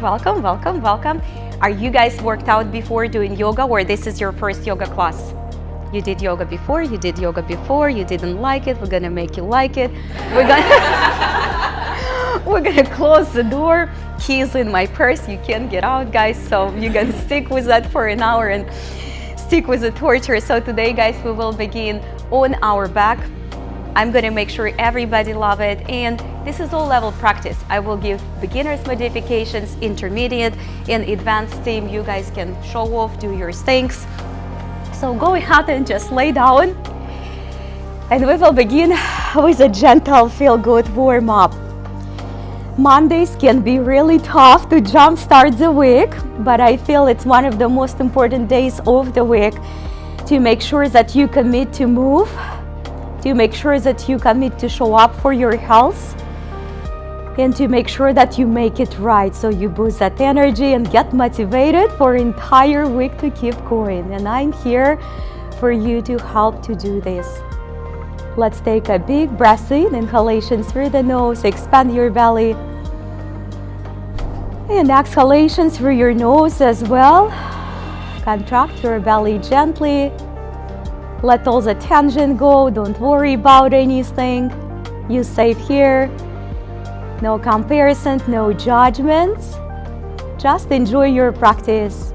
welcome, welcome, welcome. Are you guys worked out before doing yoga, or this is your first yoga class? You did yoga before, you did yoga before, you didn't like it, we're gonna make you like it. We're gonna close the door, keys in my purse, you can't get out, guys, so you're gonna stick with that for an hour and stick with the torture. So today, guys, we will begin on our back. I'm gonna make sure everybody love it, and this is all level practice. I will give beginners modifications, intermediate and advanced team. You guys can show off, do your things. So go ahead and just lay down, and we will begin with a gentle feel-good warm-up. Mondays can be really tough to jumpstart the week, but I feel it's one of the most important days of the week to make sure that you commit to move, to make sure that you commit to show up for your health, and to make sure that you make it right, so you boost that energy and get motivated for entire week to keep going. And I'm here for you to help to do this. Let's take a big breath in, inhalation through the nose, expand your belly, and exhalation through your nose as well. Contract your belly gently. Let all the tension go, don't worry about anything. You're safe here. No comparison, no judgments. Just enjoy your practice.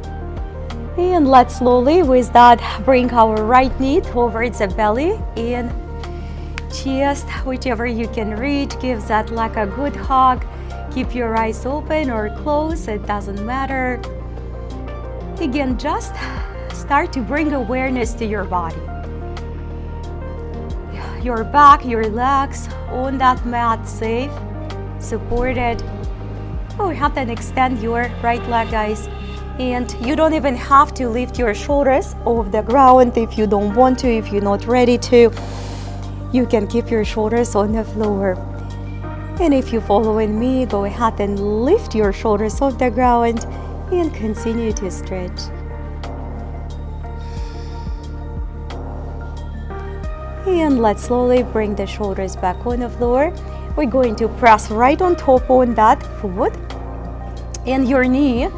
And let's slowly, with that, bring our right knee towards the belly and chest, whichever you can reach. Give that like a good hug. Keep your eyes open or closed, it doesn't matter. Again, just start to bring awareness to your body. Your back, your legs on that mat, safe, supported. Go ahead and extend your right leg, guys. And you don't even have to lift your shoulders off the ground if you don't want to, if you're not ready to. You can keep your shoulders on the floor. And if you're following me, go ahead and lift your shoulders off the ground and continue to stretch. And let's slowly bring the shoulders back on the floor. We're going to press right on top on that foot, and your knee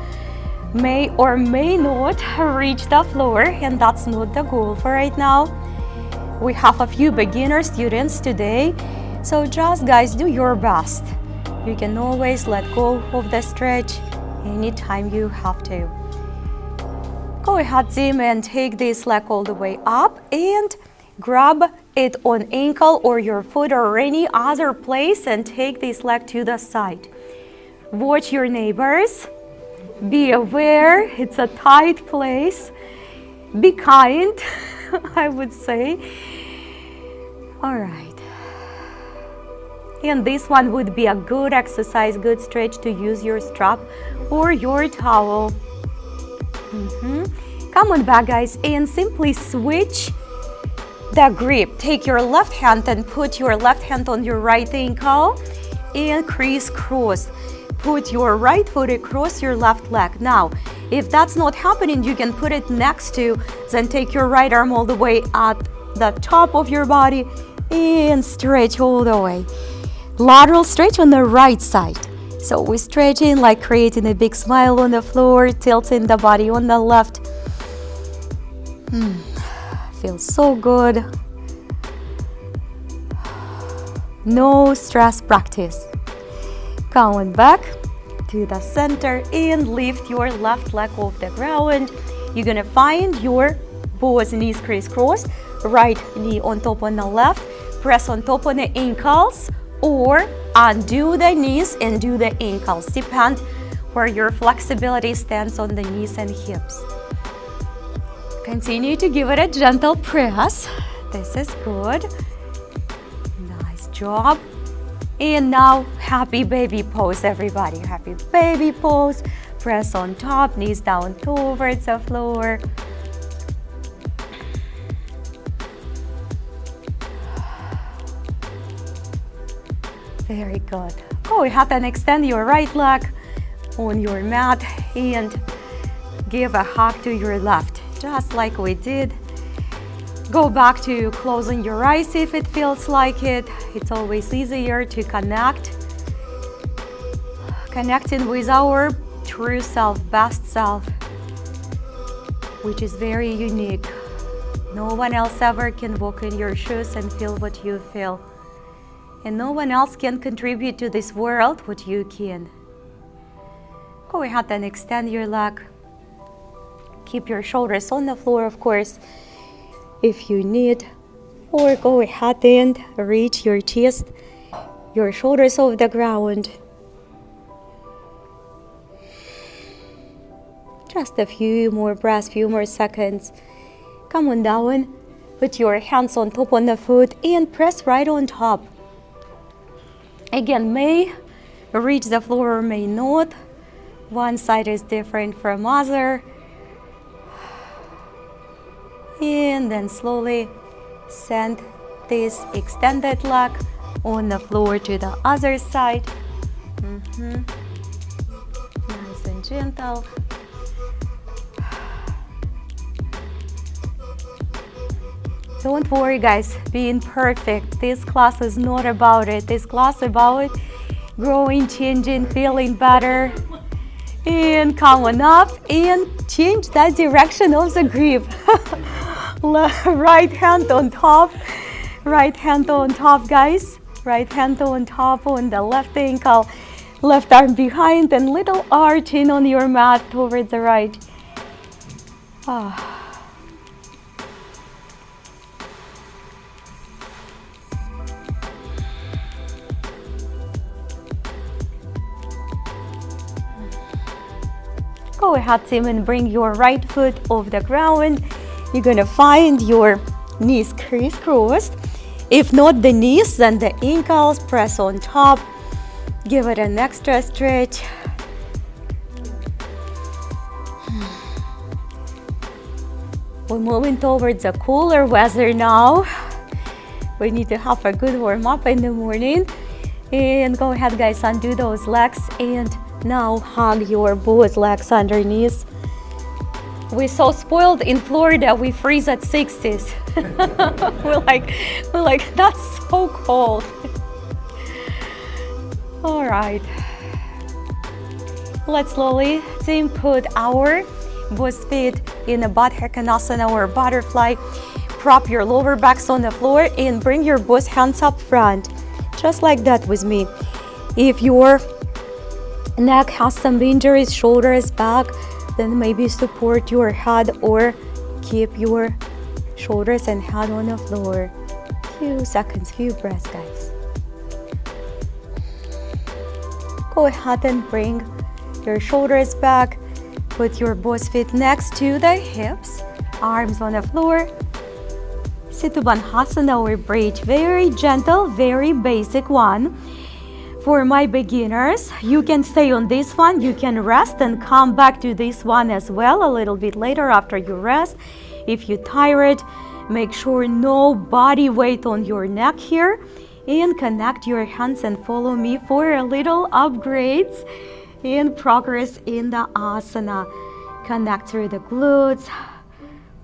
may or may not reach the floor, and that's not the goal for right now. We have a few beginner students today, so just guys, do your best. You can always let go of the stretch anytime you have to. Go ahead, Zim, and take this leg all the way up and grab it on ankle or your foot or any other place and take this leg to the side. Watch your neighbors. Be aware, it's a tight place. Be kind, I would say. All right. And this one would be a good exercise, good stretch to use your strap or your towel. Come on back, guys, and simply switch the grip. Take your left hand and put your left hand on your right ankle and crisscross. Put your right foot across your left leg. Now, if that's not happening, you can put it next to, then take your right arm all the way at the top of your body and stretch all the way. Lateral stretch on the right side. So we're stretching, like creating a big smile on the floor, tilting the body on the left. Feels so good. No stress practice. Come on back to the center and lift your left leg off the ground. You're gonna find your both knees crisscross, right knee on top on the left, press on top on the ankles, or undo the knees and do the ankles. Depend where your flexibility stands on the knees and hips. Continue to give it a gentle press. This is good. Nice job. And now, happy baby pose, everybody. Happy baby pose. Press on top, knees down towards the floor. Very good. Go ahead and extend your right leg on your mat and give a hug to your left, just like we did. Go back to closing your eyes if it feels like it. It's always easier to connecting with our true self, best self, which is very unique. No one else ever can walk in your shoes and feel what you feel. And no one else can contribute to this world what you can. Go ahead and extend your leg. Keep your shoulders on the floor, of course, if you need. Or go ahead and reach your chest, your shoulders off the ground. Just a few more breaths, few more seconds. Come on down, put your hands on top on the foot and press right on top. Again, may reach the floor or may not. One side is different from other. And then slowly send this extended leg on the floor to the other side. Nice and gentle. Don't worry, guys, being perfect. This class is not about it. This class is about growing, changing, feeling better. And come on up and change that direction of the grip. Right hand on top. Right hand on top, guys. Right hand on top on the left ankle. Left arm behind and little arching on your mat towards the right. Go ahead, Tim, and bring your right foot off the ground. You're gonna find your knees crisscrossed. If not the knees, then the ankles. Press on top. Give it an extra stretch. We're moving towards a cooler weather now. We need to have a good warm up in the morning. And go ahead, guys, undo those legs and now hug your both legs underneath. We're so spoiled in Florida, we freeze at 60s. we're like, that's so cold. All right. Let's slowly, Tim, put our both feet in a Baddha Konasana or butterfly. Prop your lower backs on the floor and bring your both hands up front. Just like that with me. If your neck has some injuries, shoulders, back, then maybe support your head or keep your shoulders and head on the floor. Few seconds, few breaths, guys. Go ahead and bring your shoulders back. Put your both feet next to the hips, arms on the floor. Situbandhasana or bridge, very gentle, very basic one. For my beginners, you can stay on this one, you can rest and come back to this one as well a little bit later after you rest. If you're tired, make sure no body weight on your neck here and connect your hands and follow me for a little upgrades and progress in the asana. Connect through the glutes,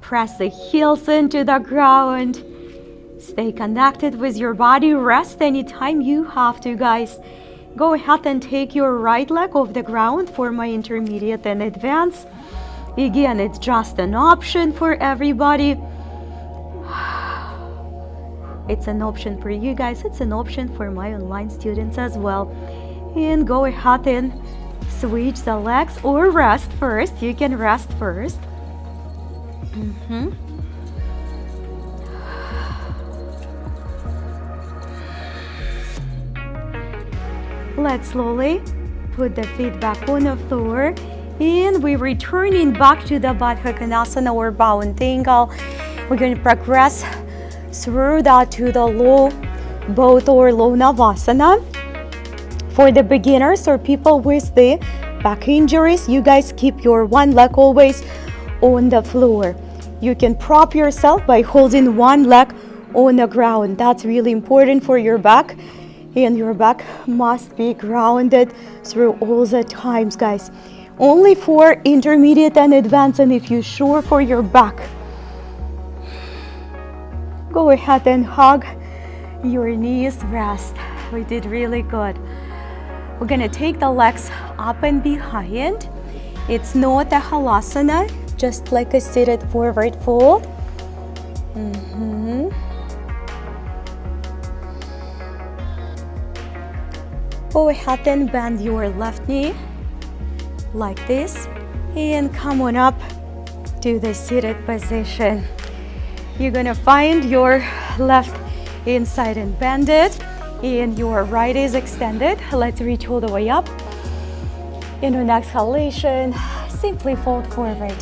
press the heels into the ground. Stay connected with your body. Rest anytime you have to, guys. Go ahead and take your right leg off the ground for my intermediate and advanced. Again, it's just an option for everybody. It's an option for you guys. It's an option for my online students as well. And go ahead and switch the legs or rest first. You can rest first. Let's slowly put the feet back on the floor and we're returning back to the Baddha Konasana or bound ankle. We're going to progress through that to the low boat or low navasana. For the beginners or people with the back injuries, you guys keep your one leg always on the floor. You can prop yourself by holding one leg on the ground. That's really important for your back. And your back must be grounded through all the times, guys. Only for intermediate and advanced, and if you're sure for your back, go ahead and hug your knees, rest. We did really good. We're gonna take the legs up and behind. It's not a halasana, just like a seated forward fold. Go ahead and bend your left knee like this and come on up to the seated position. You're gonna find your left inside and bend it, and your right is extended. Let's reach all the way up. And on exhalation, simply fold forward.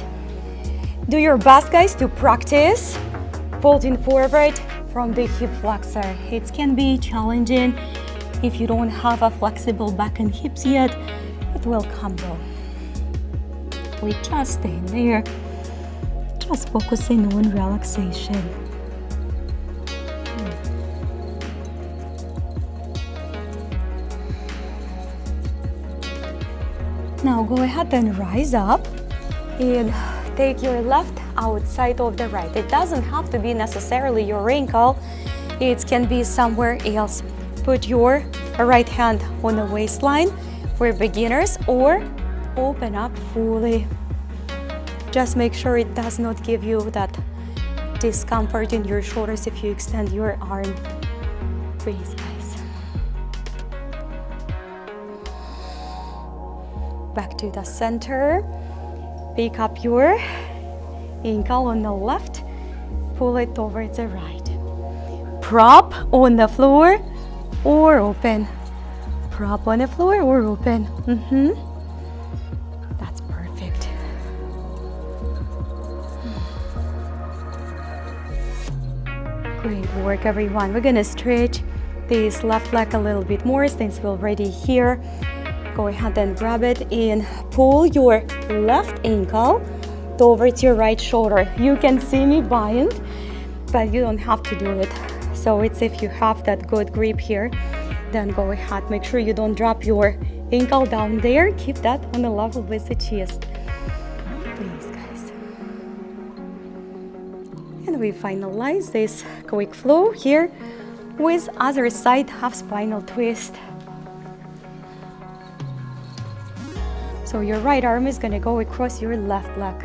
Do your best, guys, to practice folding forward from the hip flexor. It can be challenging if you don't have a flexible back and hips yet. It will come though. We just stay there, just focusing on relaxation. Now go ahead and rise up and take your left outside of the right. It doesn't have to be necessarily your ankle, it can be somewhere else. Put your right hand on the waistline for beginners, or open up fully. Just make sure it does not give you that discomfort in your shoulders if you extend your arm. Breathe, guys. Back to the center. Pick up your ankle on the left, pull it towards the right. Prop on the floor or open. Prop on the floor or open. That's perfect. Great work, everyone. We're gonna stretch this left leg a little bit more since we're already here. Go ahead and grab it and pull your left ankle towards your right shoulder. You can see me bind, but you don't have to do it. So it's if you have that good grip here, then go ahead. Make sure you don't drop your ankle down there. Keep that on the level with the chest. Please, guys. And we finalize this quick flow here with other side half spinal twist. So your right arm is gonna go across your left leg.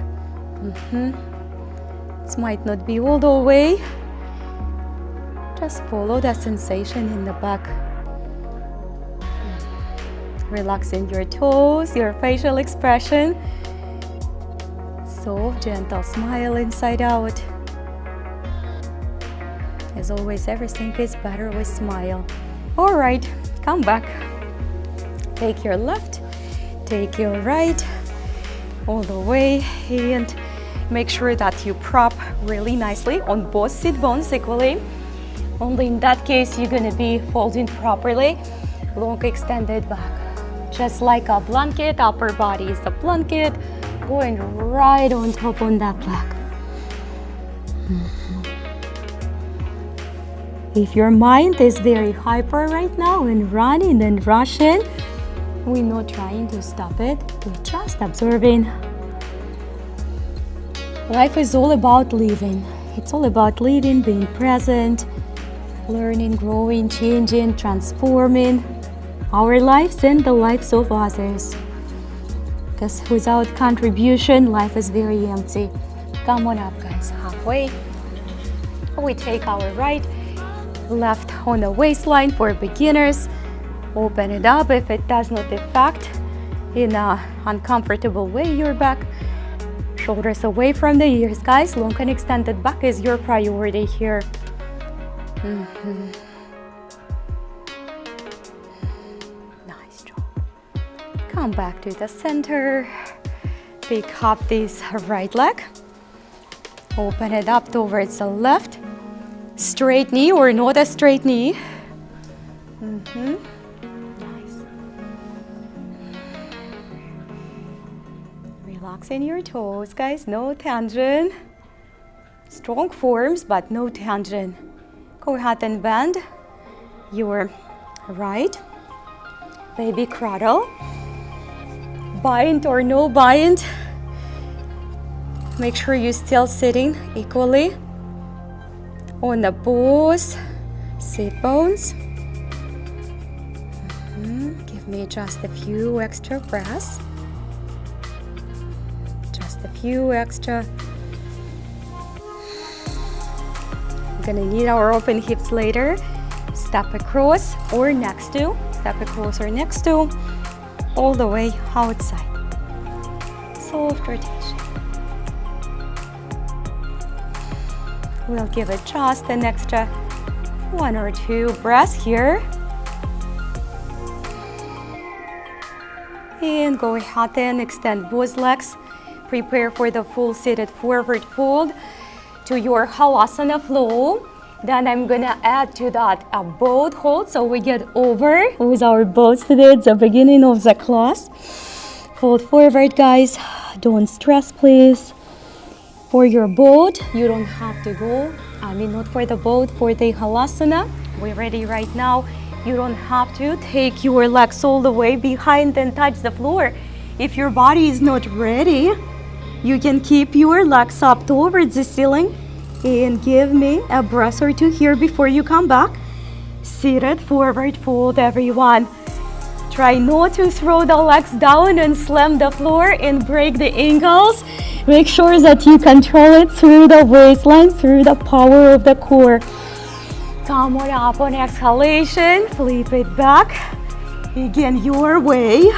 This might not be all the way. Just follow that sensation in the back. Relaxing your toes, your facial expression. Soft, gentle smile inside out. As always, everything is better with smile. All right, come back. Take your left, take your right, all the way, and make sure that you prop really nicely on both sit bones equally. Only in that case, you're gonna be folding properly, long extended back. Just like a blanket, upper body is a blanket, going right on top on that leg. If your mind is very hyper right now and running and rushing, we're not trying to stop it, we're just observing. Life is all about living. It's all about living, being present, learning, growing, changing, transforming our lives and the lives of others. Because without contribution, life is very empty. Come on up, guys, halfway. We take our right, left on the waistline for beginners. Open it up if it does not affect in an uncomfortable way your back. Shoulders away from the ears, guys. Long and extended back is your priority here. Nice job. Come back to the center. Pick up this right leg. Open it up towards the left. Straight knee or not a straight knee. Nice. Relaxing your toes, guys. No tension. Strong forms, but no tension. Go ahead and bend your right. Baby cradle. Bind or no bind. Make sure you're still sitting equally on the both sit bones. Give me just a few extra breaths. few extra. We're gonna need our open hips later. Step across or next to, step across or next to, all the way outside. Soft rotation. We'll give it just an extra 1 or 2 breaths here. And go ahead and extend both legs. Prepare for the full seated forward fold to your Halasana flow. Then I'm gonna add to that a boat hold, so we get over with our boats today. It's the beginning of the class. Fold forward, guys. Don't stress, please. For your boat, you don't have to go. Not for the boat, for the Halasana. We're ready right now. You don't have to take your legs all the way behind and touch the floor. If your body is not ready, you can keep your legs up towards the ceiling and give me a breath or two here before you come back. Seated forward fold, everyone. Try not to throw the legs down and slam the floor and break the ankles. Make sure that you control it through the waistline, through the power of the core. Come on up on exhalation, flip it back. Again, your way.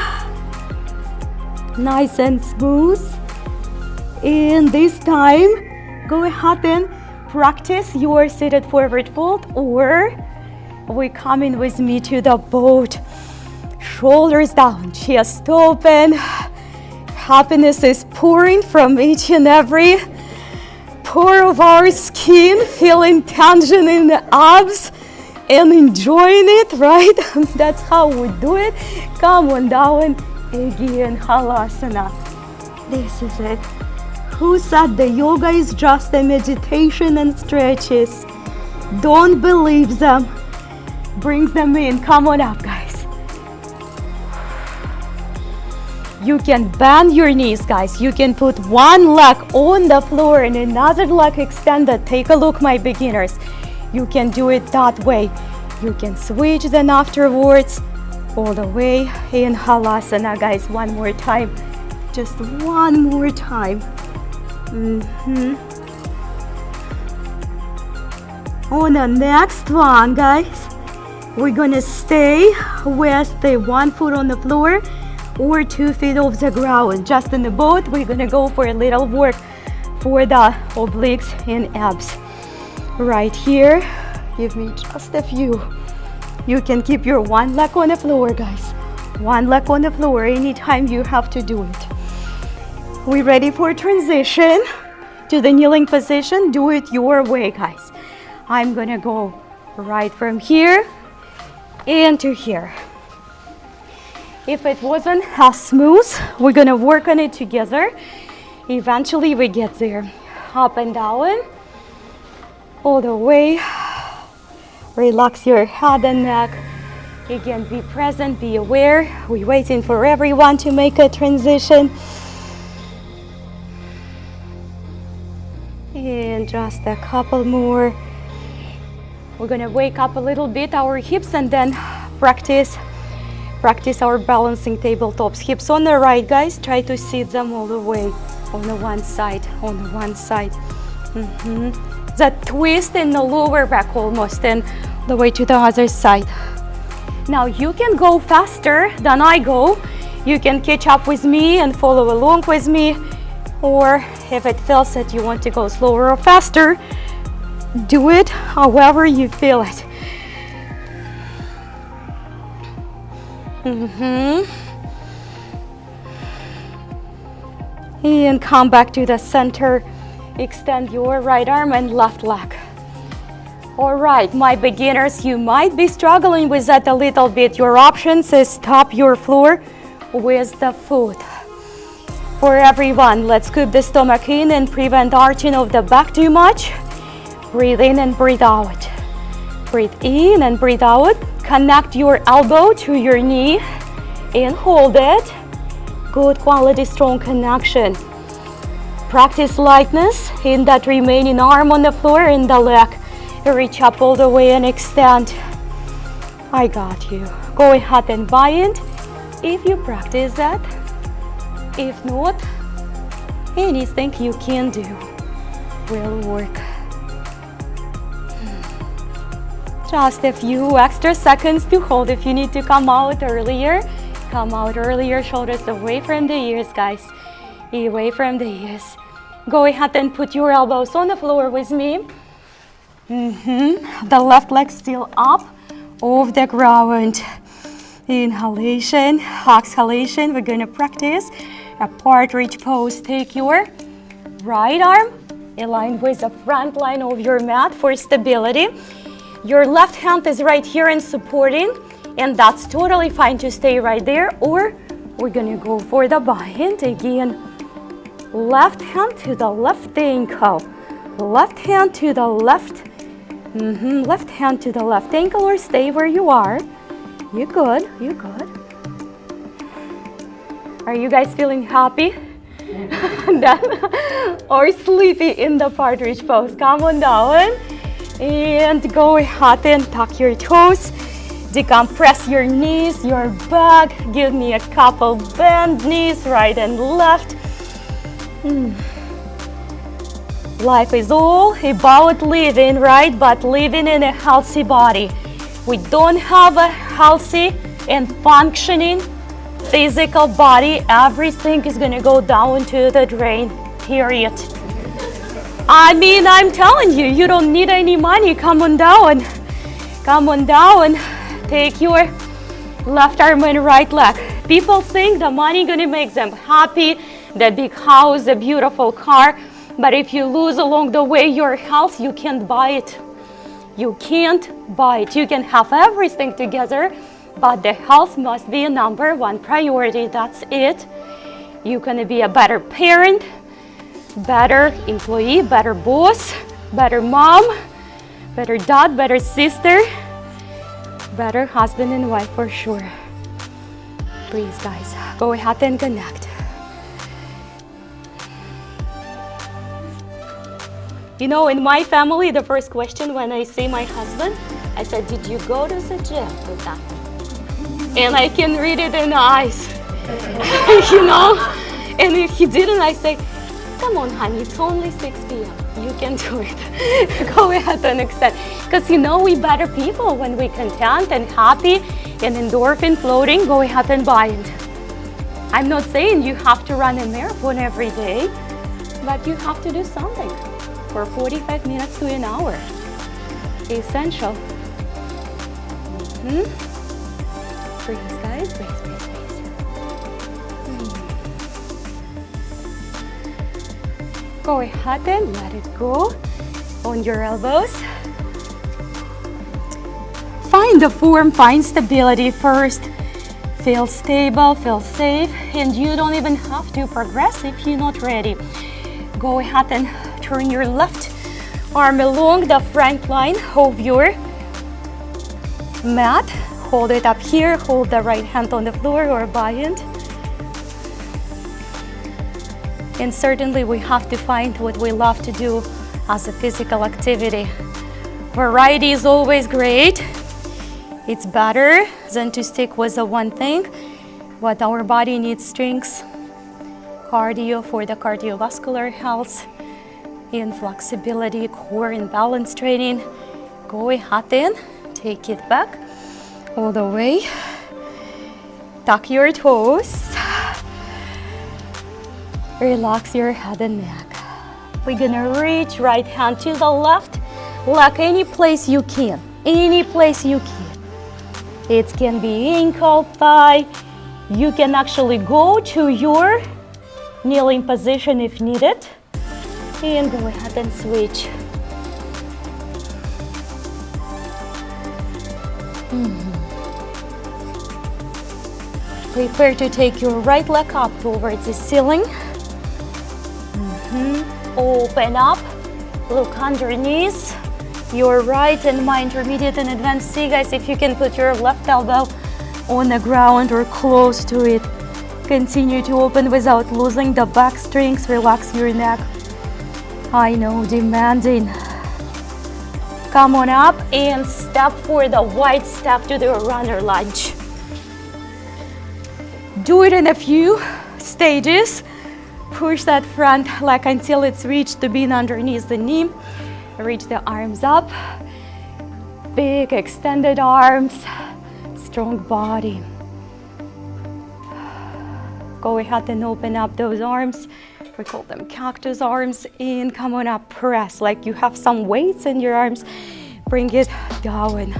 Nice and smooth. And this time, go ahead and practice your seated forward fold, or we come in with me to the boat. Shoulders down, chest open. Happiness is pouring from each and every pore of our skin, feeling tension in the abs and enjoying it, right? That's how we do it. Come on down, again, Halasana. This is it. Who said the yoga is just a meditation and stretches? Don't believe them. Brings them in. Come on up, guys. You can bend your knees, guys. You can put one leg on the floor and another leg extended. Take a look, my beginners. You can do it that way. You can switch then afterwards. All the way in Halasana, guys. One more time. Just one more time. On the next one, guys, we're gonna stay with the 1 foot on the floor or 2 feet off the ground. Just in the boat, we're gonna go for a little work for the obliques and abs. Right here, give me just a few. You can keep your one leg on the floor, guys. One leg on the floor anytime you have to do it. We ready for transition to the kneeling position? Do it your way, guys. I'm gonna go right from here into here. If it wasn't as smooth, we're gonna work on it together. Eventually we get there. Up and down, all the way. Relax your head and neck. Again, be present, be aware. We're waiting for everyone to make a transition. And just a couple more. We're gonna wake up a little bit our hips and then practice our balancing tabletops. Hips on the right, guys. Try to seat them all the way on the one side, on the one side. That twist in the lower back almost, and the way to the other side. Now you can go faster than I go. You can catch up with me and follow along with me. Or if it feels that you want to go slower or faster, do it however you feel it. And come back to the center. Extend your right arm and left leg. All right, my beginners, you might be struggling with that a little bit. Your options is tap your floor with the foot. For everyone, let's scoop the stomach in and prevent arching of the back too much. Breathe in and breathe out. Breathe in and breathe out. Connect your elbow to your knee and hold it. Good quality, strong connection. Practice lightness in that remaining arm on the floor and the leg. Reach up all the way and extend. I got you. Go ahead and bind if you practice that. If not, Anything you can do will work. Just a few extra seconds to hold. If you need to come out earlier, shoulders away from the ears, guys. Away from the ears. Go ahead and put your elbows on the floor with me. The left leg still up off the ground. Inhalation, exhalation. We're gonna practice a partridge pose. Take your right arm aligned with the front line of your mat for stability. Your left hand is right here and supporting, and that's totally fine to stay right there, or we're gonna go for the bind again. Left hand to the left ankle, left hand to the left, left hand to the left ankle, or stay where you are. You're good, you're good. Are you guys feeling happy? Or sleepy in the partridge pose? Come on down. And go ahead and tuck your toes, decompress your knees, your back. Give me a couple bend knees, right and left. Life is all about living, right? But living in a healthy body. We don't have a healthy and functioning physical body. Everything is gonna go down to the drain, period. I mean, I'm telling you, you don't need any money. Come on down. Come on down. Take your left arm and right leg. People think the money gonna make them happy, the big house, the beautiful car. But if you lose along the way your health, you can't buy it. You can't buy it. You can have everything together, but the health must be a number one priority. That's it. You're gonna be a better parent, better employee, better boss, better mom, better dad, better sister, better husband and wife for sure. Please, guys, go ahead and connect. You know, in my family, the first question when I see my husband, I said, did you go to the gym with that? And I can read it in the eyes, you know? And if he didn't, I say, come on, honey, it's only 6 p.m. You can do it. Go ahead and accept. Because you know we're better people when we're content and happy and endorphin floating. Go ahead and bind. I'm not saying you have to run a marathon every day, but you have to do something for 45 minutes to an hour. Essential. Breathe, guys. Breathe. Go ahead and let it go on your elbows. Find the form, find stability first. Feel stable, feel safe, and you don't even have to progress if you're not ready. Go ahead and turn your left arm along the front line of your mat. Hold it up here, hold the right hand on the floor or bind. And certainly we have to find what we love to do as a physical activity. Variety is always great. It's better than to stick with the one thing. But our body needs strength, cardio for the cardiovascular health, and flexibility, core and balance training. Go ahead and take it back all the way. Tuck your toes. Relax your head and neck. We're gonna reach right hand to the left, like any place you can. Any place you can. It can be ankle, thigh. You can actually go to your kneeling position if needed. And go ahead and switch. Prepare to take your right leg up towards the ceiling. Open up, look underneath your right and my intermediate and advanced. See, guys, if you can put your left elbow on the ground or close to it. Continue to open without losing the back strength. Relax your neck. I know, demanding. Come on up and step for the wide step to the runner lunge. Do it in a few stages. Push that front leg until it's reached to being underneath the knee. Reach the arms up. Big extended arms, strong body. Go ahead and open up those arms. We call them cactus arms. And come on up, press like you have some weights in your arms. Bring it down.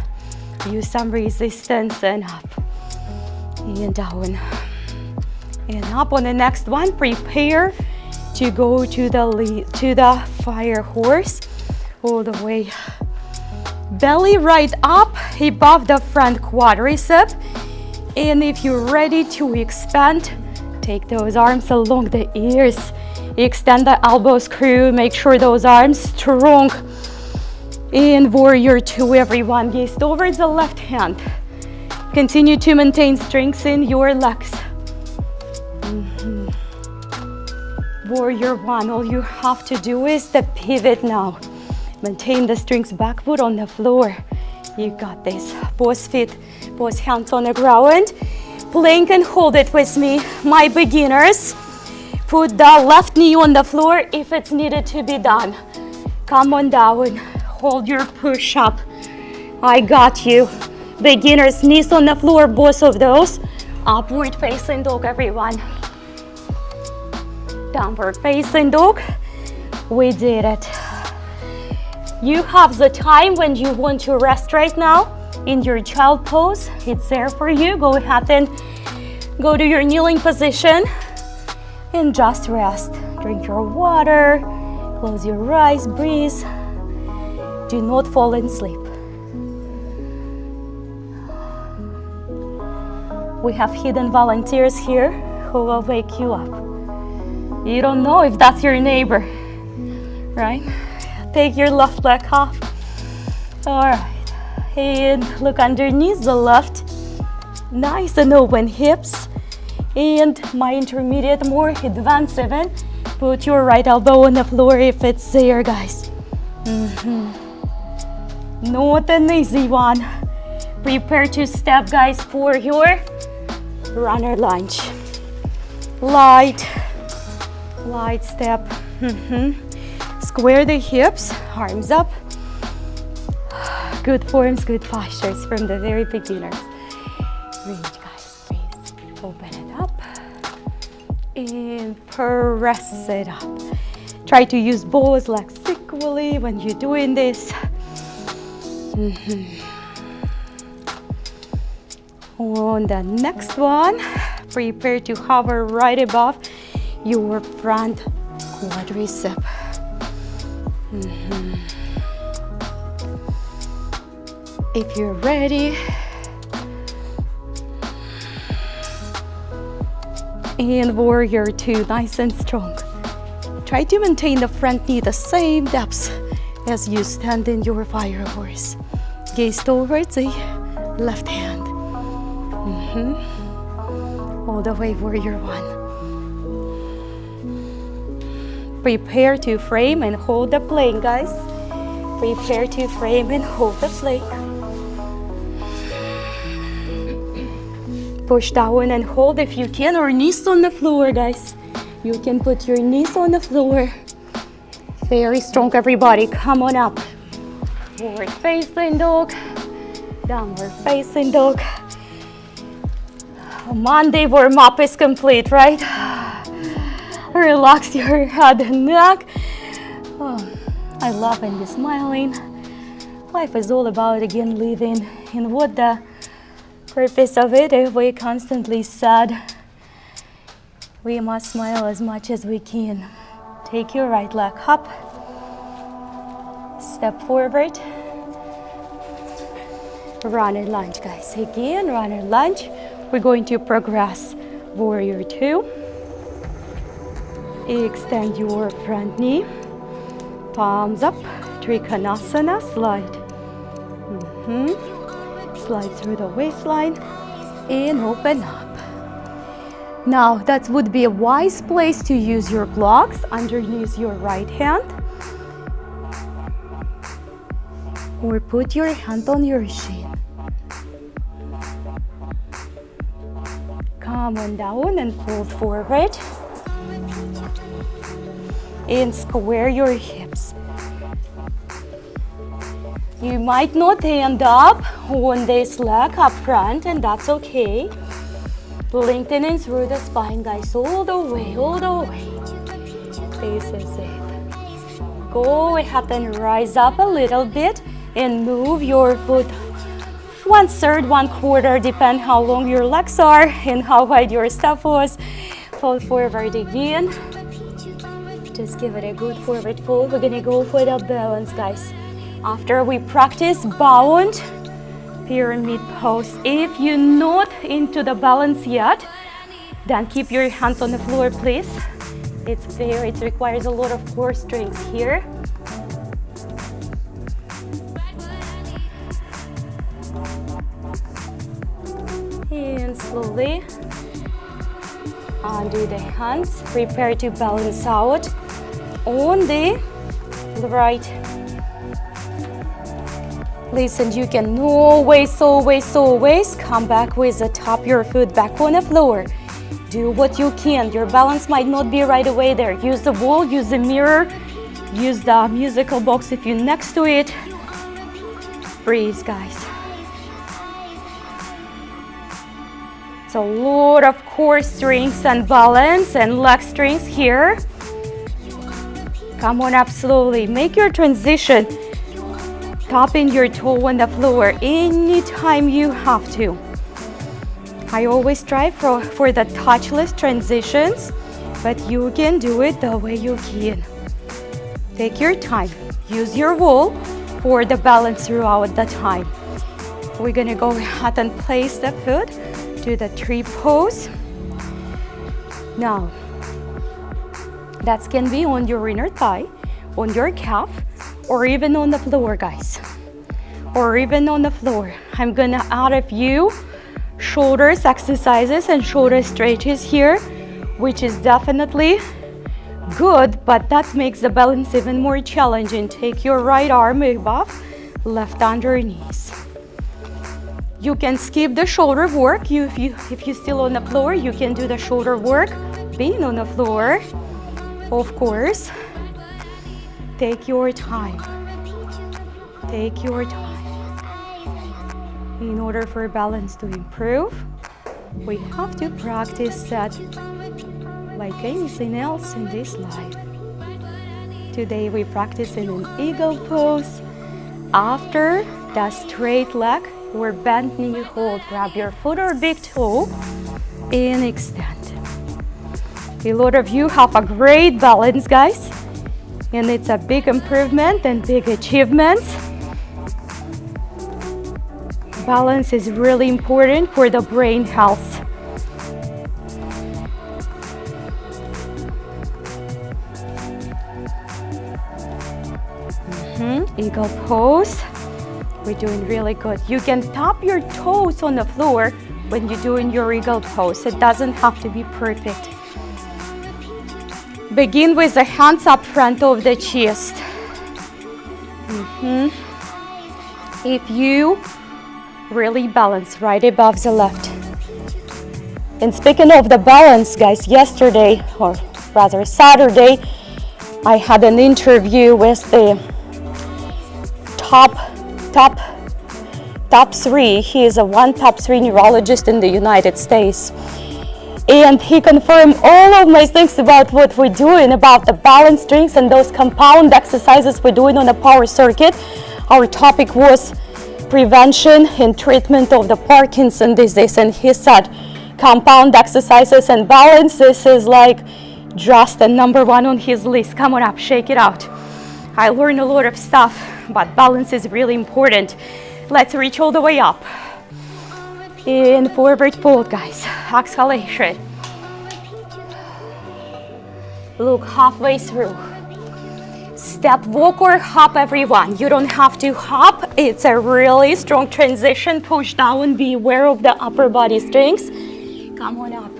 Use some resistance and up. And down. And up on the next one. Prepare to go to the fire horse. All the way. Belly right up above the front quadricep. And if you're ready to expand, take those arms along the ears. Extend the elbows, crew. Make sure those arms strong. And warrior two, everyone. Gaze towards the left hand. Continue to maintain strength in your legs. Warrior one. All you have to do is the pivot now. Maintain the strength, back foot on the floor. You got this. Both feet, both hands on the ground. Plank and hold it with me. My beginners, put the left knee on the floor if it's needed to be done. Come on down. Hold your push up. I got you. Beginners, knees on the floor, both of those. Upward facing dog, everyone. Downward facing dog. We did it. You have the time when you want to rest right now in your child pose. It's there for you. Go ahead and go to your kneeling position and just rest. Drink your water, close your eyes, breathe. Do not fall asleep. We have hidden volunteers here who will wake you up. You don't know if that's your neighbor, right? Take your left leg off. All right, and look underneath the left. Nice and open hips. And my intermediate, more advanced even. Put your right elbow on the floor if it's there, guys. Not an easy one. Prepare to step, guys, for your runner lunge. Light step. Square the hips, arms up. Good forms, good postures from the very beginners. Reach, guys, breathe. Open it up and press it up. Try to use both legs equally when you're doing this. On the next one, prepare to hover right above your front quadricep. If you're ready, and warrior two, nice and strong. Try to maintain the front knee the same depth as you stand in your fire horse. Gaze towards the left hand. All the way, warrior one. Prepare to frame and hold the plank, guys. Prepare to frame and hold the plank. Push down and hold if you can, or knees on the floor, guys. You can put your knees on the floor. Very strong, everybody. Come on up. Forward facing dog. Downward facing dog. Monday warm-up is complete, right? Relax your head and neck. Oh, I love when you're smiling. Life is all about, again, living. And what the purpose of it, if we constantly sad, we must smile as much as we can. Take your right leg up. Step forward. Runner lunge, guys. Again, runner lunge. We're going to progress. Warrior two. Extend your front knee. Palms up. Trikonasana. Slide. Slide through the waistline and open up. Now that would be a wise place to use your blocks underneath your right hand, or put your hand on your shin. Come on down and fold forward. and square your hips. You might not end up on this leg up front, and that's okay. Lengthening through the spine, guys, all the way, all the way. This is it. Go ahead and rise up a little bit and move your foot 1/3, 1/4, depend how long your legs are and how wide your step was. Fall forward again. Just give it a good forward fold. We're gonna go for the balance, guys. After we practice bound pyramid pose, if you're not into the balance yet, then keep your hands on the floor, please. It requires a lot of core strength here. And slowly undo the hands. Prepare to balance out on the right. Listen, you can always come back with the top of your foot back on the floor. Do what you can. Your balance might not be right away there. Use the wall, use the mirror, use the musical box if you're next to it. Breathe, guys. It's a lot of core strength and balance and leg strength here. Come on up slowly. Make your transition. Tapping your toe on the floor anytime you have to. I always strive for the touchless transitions, but you can do it the way you can. Take your time. Use your wall for the balance throughout the time. We're gonna go ahead and place the foot to the tree pose. Now, that can be on your inner thigh, on your calf, or even on the floor, guys, or even on the floor. I'm gonna add a few shoulders exercises and shoulder stretches here, which is definitely good, but that makes the balance even more challenging. Take your right arm above, left underneath. You can skip the shoulder work. If you're still on the floor, you can do the shoulder work being on the floor, of course. Take your time. Take your time. In order for balance to improve, we have to practice that like anything else in this life. Today we practice in an eagle pose. After the straight leg or bent knee hold, grab your foot or big toe and extend. A lot of you have a great balance, guys. And it's a big improvement and big achievements. Balance is really important for the brain health. Eagle pose. We're doing really good. You can tap your toes on the floor when you're doing your eagle pose. It doesn't have to be perfect. Begin with the hands up front of the chest. If you really balance right above the left. And speaking of the balance, guys, yesterday, or rather Saturday, I had an interview with the top 3. He is one top 3 neurologist in the United States. And he confirmed all of my things about what we're doing, about the balance strengths and those compound exercises we're doing on the power circuit. Our topic was prevention and treatment of the Parkinson disease. And he said, compound exercises and balance, this is like just the number 1 on his list. Come on up, shake it out. I learned a lot of stuff, but balance is really important. Let's reach all the way up. In forward fold, guys. Exhalation. Look halfway through. Step, walk, or hop, everyone. You don't have to hop. It's a really strong transition. Push down. Be aware of the upper body strength. Come on up.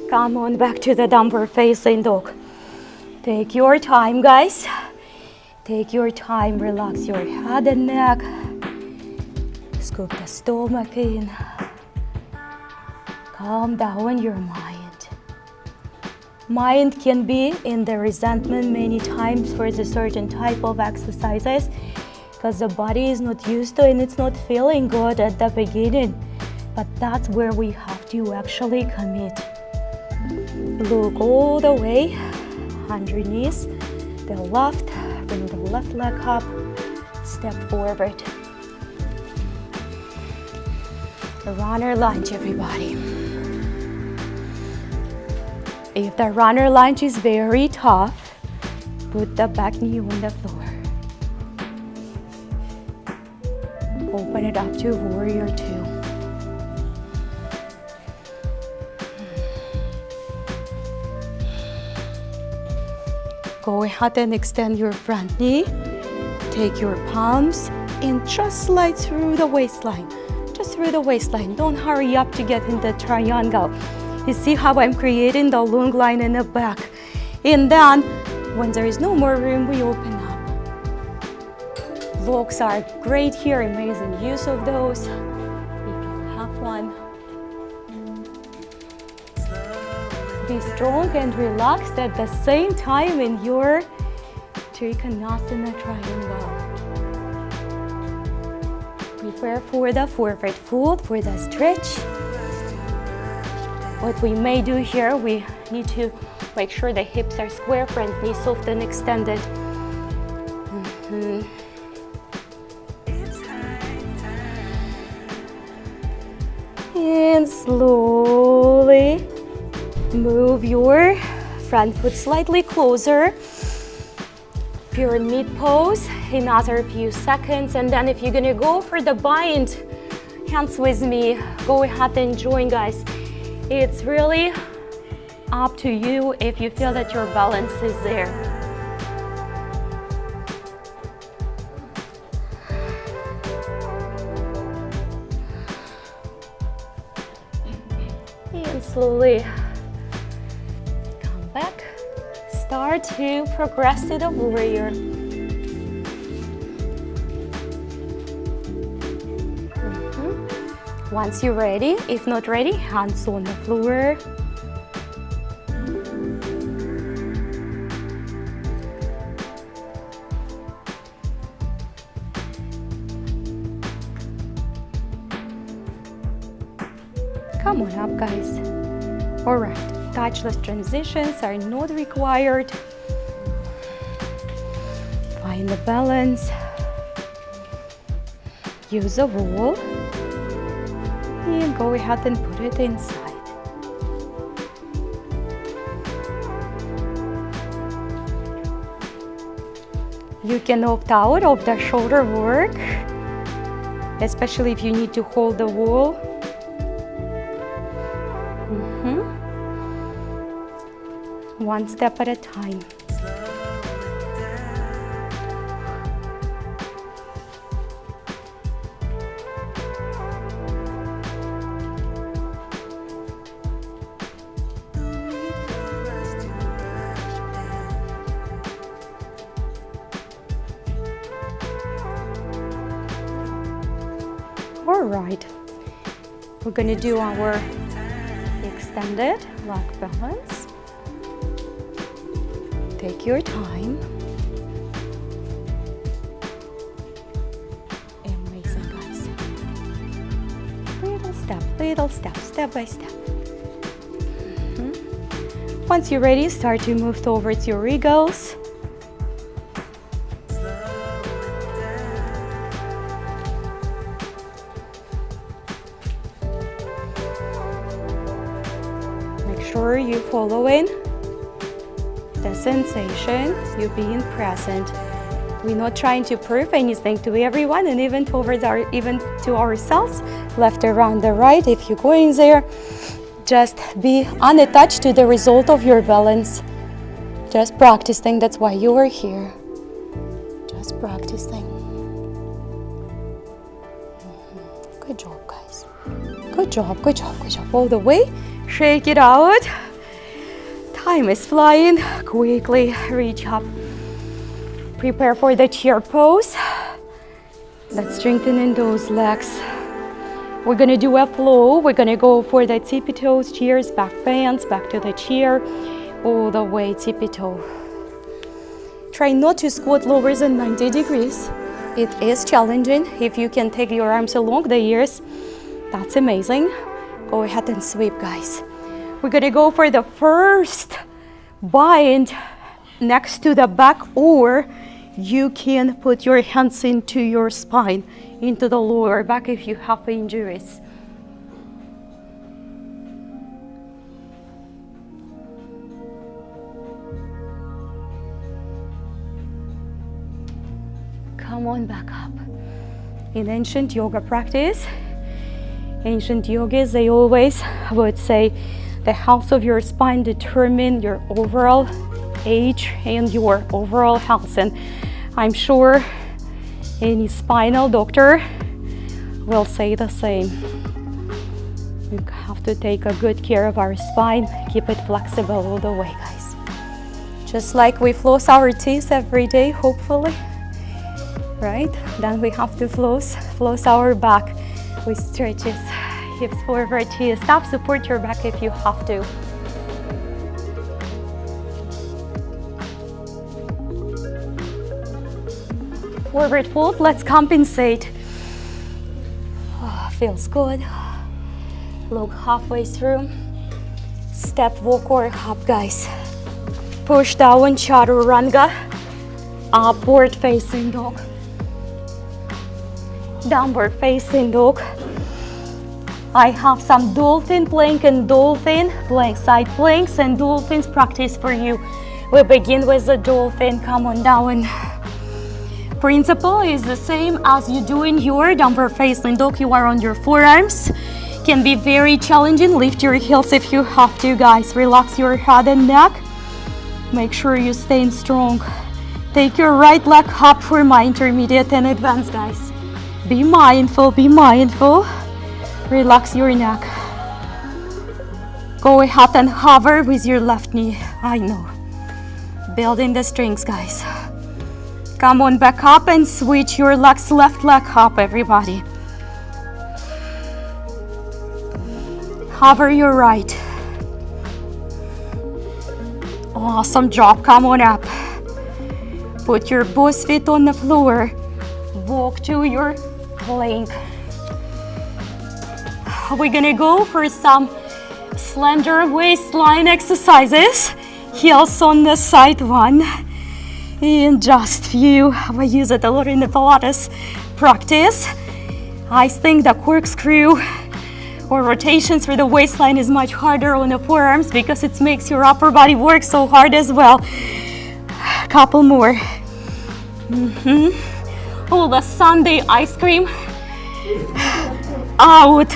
Come on back to the downward facing dog. Take your time, guys. Take your time. Relax your head and neck. Scoop the stomach in. Calm down your mind. mind can be in the resentment many times for the certain type of exercises because the body is not used to it and it's not feeling good at the beginning. But that's where we have to actually commit. Look all the way underneath the left, bring the left leg up, step forward. A runner lunge, everybody. If the runner lunge is very tough, put the back knee on the floor. Open it up to warrior two. Go ahead and extend your front knee. Take your palms and just slide through the waistline. Just through the waistline. Don't hurry up to get in the triangle. You see how I'm creating the long line in the back. And then, when there is no more room, we open up. Blocks are great here, amazing use of those. If you have one. Be strong and relaxed at the same time in your Trikonasana triangle. Prepare for the forward fold, for the stretch. What we may do here, we need to make sure the hips are square, front knee soft and extended. And slowly move your front foot slightly closer. Pyramid pose, another few seconds, and then if you're gonna go for the bind, hands with me, go ahead and join, guys. It's really up to you if you feel that your balance is there. And slowly come back. Start to progress to the warrior. Once you're ready, if not ready, hands on the floor. Come on up, guys. All right. Touchless transitions are not required. Find the balance. Use a wall. And go ahead and put it inside. You can opt out of the shoulder work, especially if you need to hold the wall. One step at a time. All right, we're going to do our extended leg balance. Take your time. Amazing, guys. Little step, step by step. Once you're ready, start to move towards your eagles. Make sure you're following the sensation, you being present. We're not trying to prove anything to everyone and even to ourselves. Left around the right, if you're going there, just be unattached to the result of your balance. Just practicing, that's why you are here. Just practicing. Good job, guys. Good job, good job, good job. All the way, shake it out. Time is flying. Quickly reach up. Prepare for the chair pose. Let's strengthen those legs. We're going to do a flow. We're going to go for the tippy toes, chairs, back bends, back to the chair. all the way tippy toe. Try not to squat lower than 90 degrees. It is challenging. If you can take your arms along the ears, that's amazing. Go ahead and sweep, guys. We're gonna go for the first bind next to the back, or you can put your hands into your spine, into the lower back if you have injuries. Come on back up. In ancient yoga practice, ancient yogis, they always would say the health of your spine determines your overall age and your overall health. And I'm sure any spinal doctor will say the same. We have to take a good care of our spine, keep it flexible all the way, guys. Just like we floss our teeth every day, hopefully, right? Then we have to floss our back with stretches. Hips forward, chest up, support your back if you have to. Forward fold, let's compensate. Oh, feels good. Look halfway through. Step, walk, or hop, guys. Push down, chaturanga. Upward facing dog. Downward facing dog. I have some dolphin plank and dolphin plank, side planks and dolphins practice for you. We begin with the dolphin. Come on down. Principle is the same as you do in your downward facing dog. You are on your forearms. Can be very challenging. Lift your heels if you have to, guys. Relax your head and neck. Make sure you stay strong. Take your right leg up for my intermediate and advanced, guys. Be mindful, be mindful. Relax your neck. Go ahead and hover with your left knee. I know. Building the strength, guys. Come on back up and switch your legs, left leg up, everybody. Hover your right. Awesome job. Come on up. Put your both feet on the floor. Walk to your plank. We're gonna go for some slender waistline exercises. Heels on the side, one. And just few. I use it a lot in the Pilates practice. I think the corkscrew or rotations for the waistline is much harder on the forearms because it makes your upper body work so hard as well. Couple more. Oh, the Sunday ice cream out.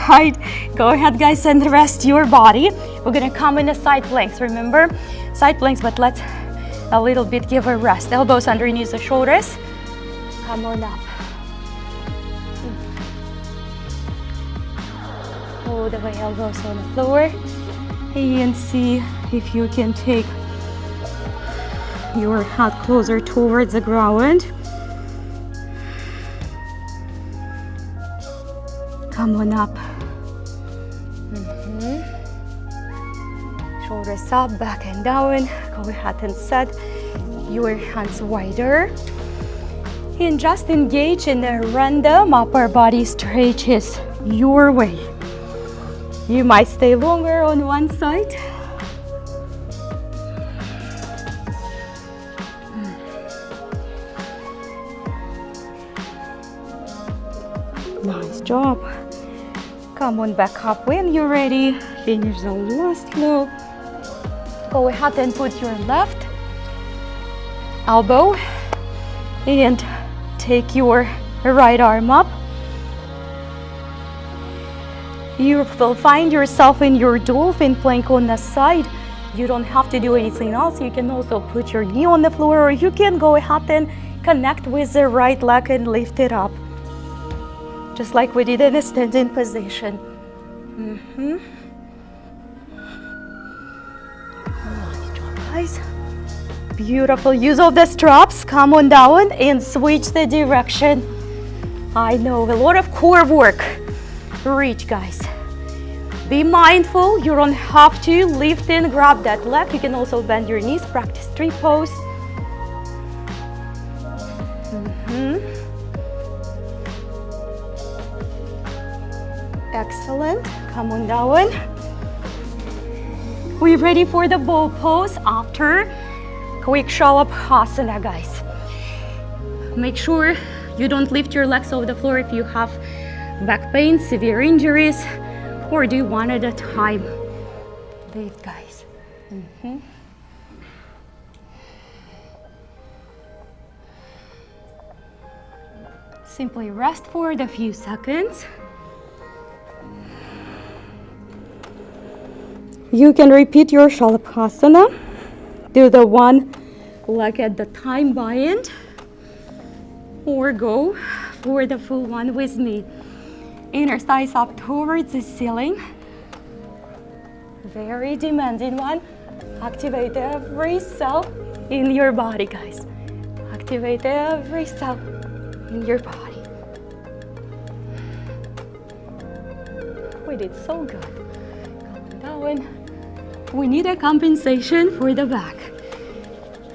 Right, go ahead, guys, and rest your body. We're gonna come in the side planks, remember? Side planks, but let's a little bit give a rest. Elbows underneath the shoulders. Come on up. All the way, elbows on the floor. And see if you can take your head closer towards the ground. Come on up. Shoulders up, back and down. Go ahead and set your hands wider. And just engage in a random upper body stretches your way. You might stay longer on one side. Nice job. Come on back up when you're ready. Finish the last flow. Go ahead and put your left elbow and take your right arm up. You will find yourself in your dolphin plank on the side. You don't have to do anything else. You can also put your knee on the floor, or you can go ahead and connect with the right leg and lift it up. Just like we did in a standing position. Nice job, guys. Beautiful use of the straps. Come on down and switch the direction. I know, a lot of core work. Reach, guys. Be mindful, you don't have to lift and grab that leg. You can also bend your knees, practice tree pose. Excellent, come on down. We're ready for the bow pose after quick shalabhasana, guys. Make sure you don't lift your legs off the floor if you have back pain, severe injuries, or do one at a time. Lift, guys. Simply rest for a few seconds. You can repeat your shalabhasana. Do the one leg at the time bind, or go for the full one with me. Inner thighs up towards the ceiling. Very demanding one. Activate every cell in your body, guys. Activate every cell in your body. We did so good. Come on down. We need a compensation for the back.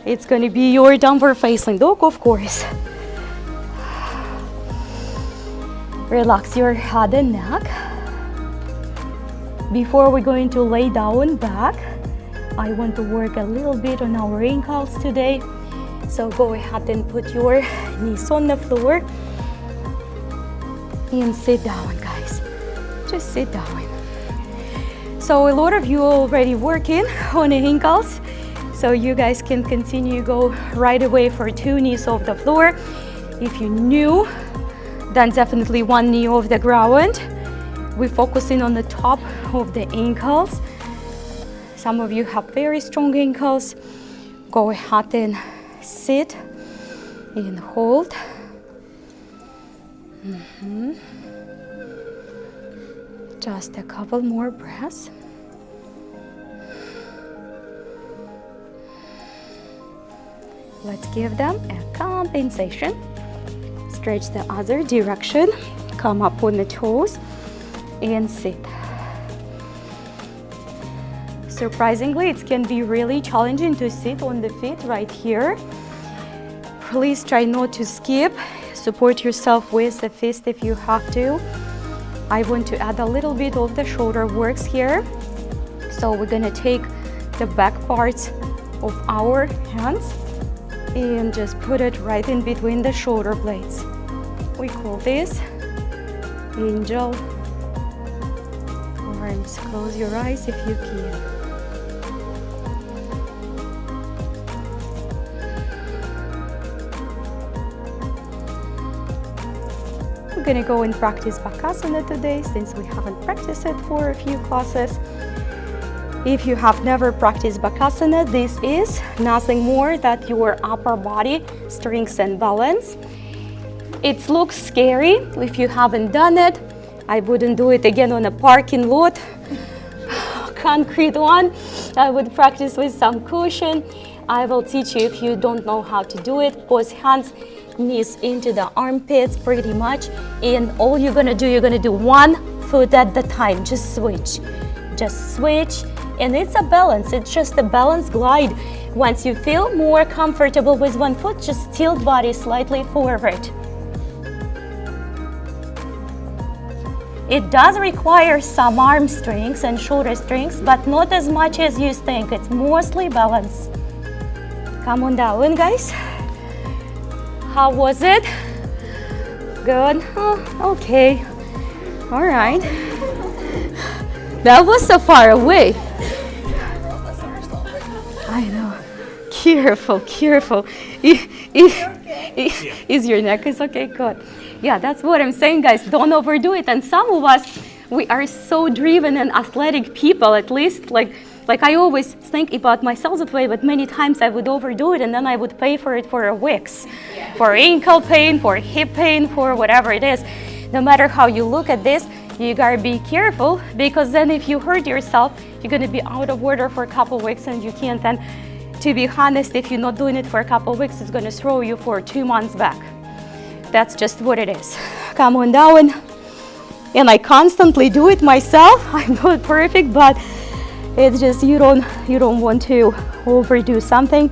It's going to be your downward facing dog, of course. Relax your head and neck. Before we're going to lay down back, I want to work a little bit on our ankles today. So go ahead and put your knees on the floor and sit down, guys. Just sit down. So a lot of you are already working on the ankles, so you guys can continue go right away for 2 knees off the floor. If you're new, then definitely 1 knee off the ground. We're focusing on the top of the ankles. Some of you have very strong ankles. Go ahead and sit and hold. Just a couple more breaths. Let's give them a compensation. Stretch the other direction. Come up on the toes and sit. Surprisingly, it can be really challenging to sit on the feet right here. Please try not to skip. Support yourself with the fist if you have to. I want to add a little bit of the shoulder works here. So we're gonna take the back parts of our hands and just put it right in between the shoulder blades. We call this angel arms. Close your eyes if you can. We're gonna go and practice bakasana today since we haven't practiced it for a few classes. If you have never practiced bakasana, this is nothing more than your upper body strength and balance. It looks scary if you haven't done it. I wouldn't do it again on a parking lot, concrete one. I would practice with some cushion. I will teach you if you don't know how to do it. Pose hands, knees into the armpits pretty much. And all you're gonna do 1 foot at the time. Just switch. And it's a balance, it's just a balance glide. Once you feel more comfortable with 1 foot, just tilt body slightly forward. It does require some arm strength and shoulder strength, but not as much as you think. It's mostly balance. Come on down, guys. How was it? Good? Oh, okay. All right. That was so far away. I know. Careful. Is your neck is okay? Good. Yeah, that's what I'm saying, guys. Don't overdo it. And some of us, we are so driven and athletic people, at least. Like I always think about myself that way, but many times I would overdo it and then I would pay for it for weeks. For ankle pain, for hip pain, for whatever it is. No matter how you look at this, you gotta be careful, because then if you hurt yourself, you're gonna be out of order for a couple weeks and you can't. And to be honest, if you're not doing it for a couple weeks, it's gonna throw you for 2 months back. That's just what it is. Come on down. And I constantly do it myself. I'm not perfect, but it's just you don't want to overdo something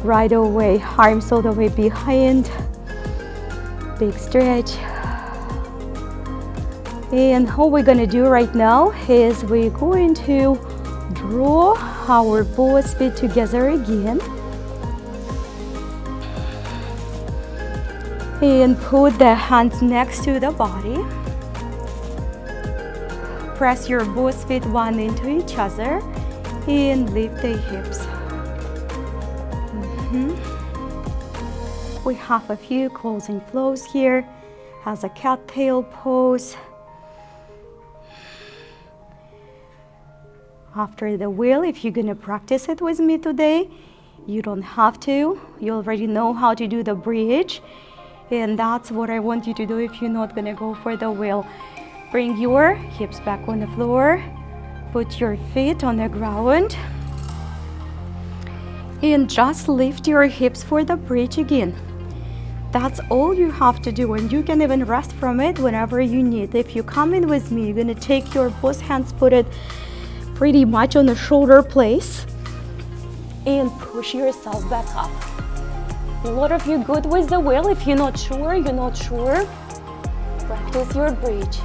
right away. Arms all the way behind. Big stretch. And all we're gonna do right now is we're going to draw our both feet together again. And put the hands next to the body. Press your both feet one into each other and lift the hips. We have a few closing flows here as a cattail pose. After the wheel, if you're gonna practice it with me today, you don't have to. You already know how to do the bridge. And that's what I want you to do if you're not gonna go for the wheel. Bring your hips back on the floor. Put your feet on the ground. And just lift your hips for the bridge again. That's all you have to do, and you can even rest from it whenever you need. If you come in with me, you're gonna take your both hands, put it pretty much on the shoulder place, and push yourself back up. A lot of you good with the wheel. If you're not sure, practice your bridge.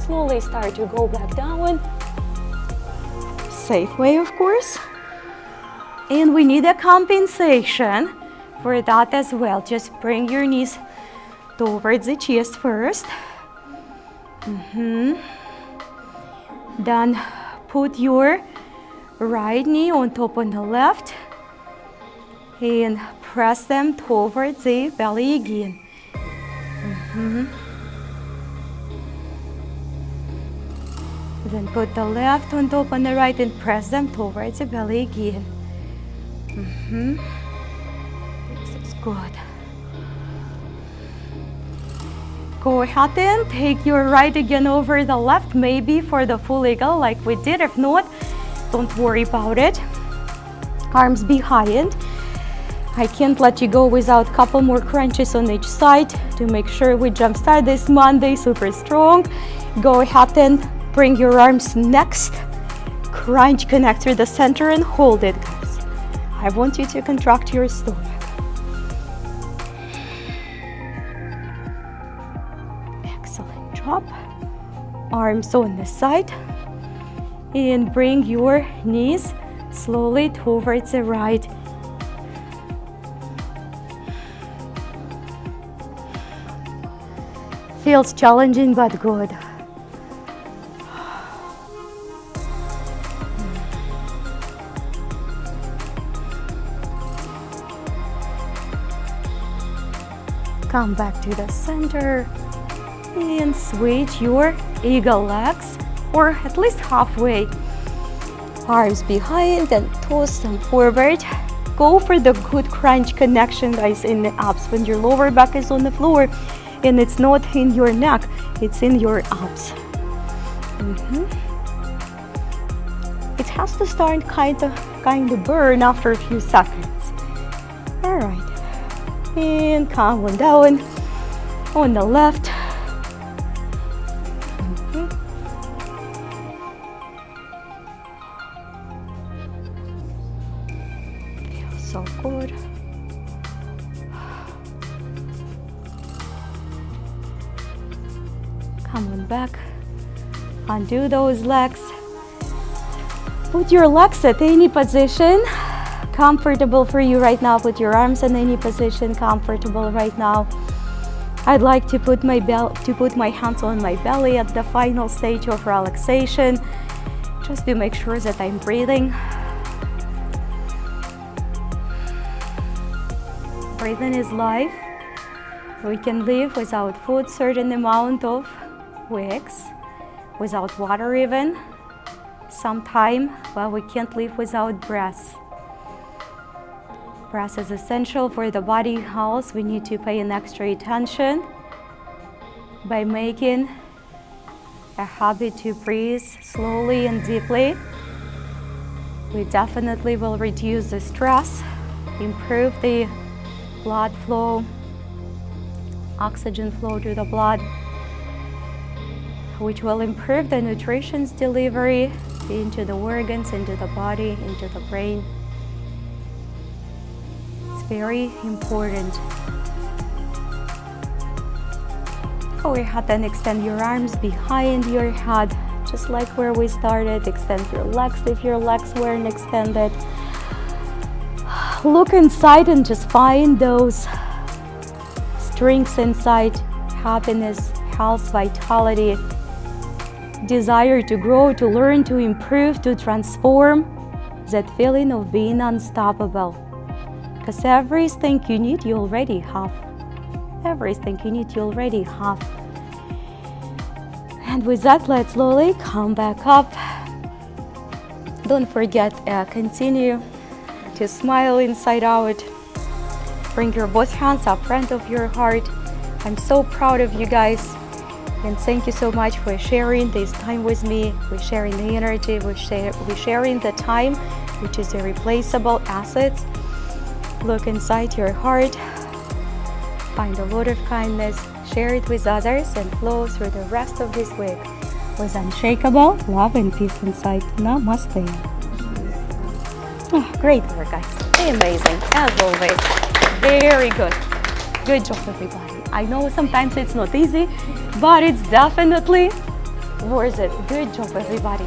Slowly start to go back down. Safe way, of course. And we need a compensation for that as well. Just bring your knees towards the chest first. Then put your right knee on top of the left and press them towards the belly again. Then put the left on top of the right and press them towards the belly again. This is good. Go ahead and take your right again over the left, maybe for the full eagle like we did. If not, don't worry about it. Arms behind. I can't let you go without a couple more crunches on each side to make sure we jumpstart this Monday super strong. Go ahead and bring your arms next. Crunch, connect through the center and hold it, guys. I want you to contract your stomach. Up, arms on the side, and bring your knees slowly towards the right. Feels challenging but good. Come back to the center. And switch your eagle legs, or at least halfway. Arms behind and toss them forward. Go for the good crunch connection, guys, in the abs. When your lower back is on the floor and it's not in your neck, it's in your abs. It has to start kind of burn after a few seconds. All right, and come on down on the left. So good. Come on back. Undo those legs. Put your legs at any position comfortable for you right now. Put your arms in any position comfortable right now. I'd like to put my hands on my belly at the final stage of relaxation, just to make sure that I'm breathing. Breathing is life. We can live without food certain amount of weeks, without water even, sometime, but we can't live without breath. Breath is essential for the body health. We need to pay an extra attention by making a habit to breathe slowly and deeply. We definitely will reduce the stress, improve the blood flow, oxygen flow to the blood, which will improve the nutrition's delivery into the organs, into the body, into the brain. It's very important. Go ahead and extend your arms behind your head, just like where we started. Extend your legs if your legs weren't extended. Look inside and just find those strengths inside: happiness, health, vitality, desire to grow, to learn, to improve, to transform, that feeling of being unstoppable. Because everything you need, you already have. Everything you need, you already have. And with that, let's slowly come back up. Don't forget, continue to smile inside out. Bring your both hands up front of your heart. I'm so proud of you guys. And thank you so much for sharing this time with me. We're sharing the energy, we're sharing the time, which is irreplaceable assets. Look inside your heart. Find a lot of kindness. Share it with others and flow through the rest of this week with unshakable love and peace inside. Namaste. Oh, great work, guys. Amazing, as always. Very good. Good job, everybody. I know sometimes it's not easy, but it's definitely worth it. Good job, everybody.